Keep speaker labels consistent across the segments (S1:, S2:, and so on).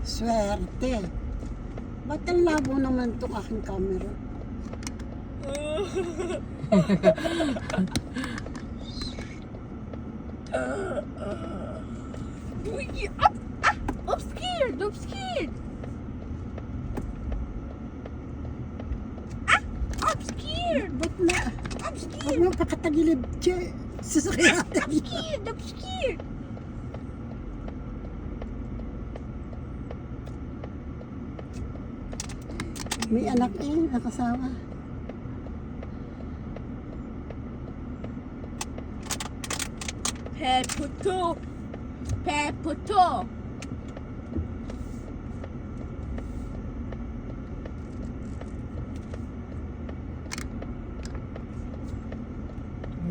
S1: Swerte. Ba't ang labo naman itong aking camera?
S2: I'm scared. I'm scared. I'm scared.
S1: Ba't na?
S2: I'm
S1: Huwag
S2: scared.
S1: mo pakatagilid siya. Sasakyan natin.
S2: I'm scared. I'm scared.
S1: May anak nakasawa.
S2: Peputo. Peputo.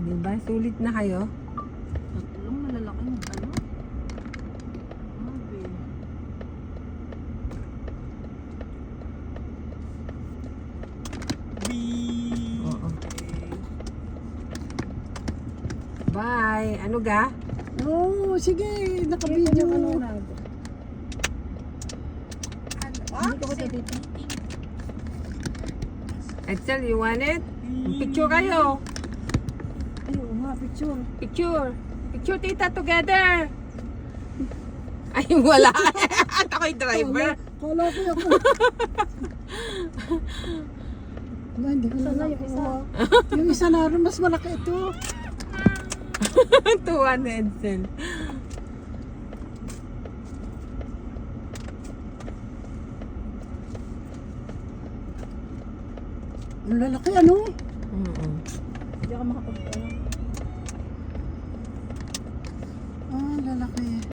S3: Diba? Sulit na kayo.
S2: Tatlong malalaking ano? Grabe.
S3: Oo. Bye. Ano ga?
S1: Oo, sige. Nakabidyo ka na.
S3: Edsel, you want it? Picture kayo.
S1: Ay, oo nga, picture.
S3: Picture. Picture, tita, together. Ay, wala. At ako'y driver.
S1: Kala ko ako. Wala, hindi ko na yung isa. Yung isa na rin, mas malaki ito.
S3: Tuwa na Edsel.
S1: Ang lalaki, ano?
S2: Hindi ako makapagpala.
S1: Ah, lalaki.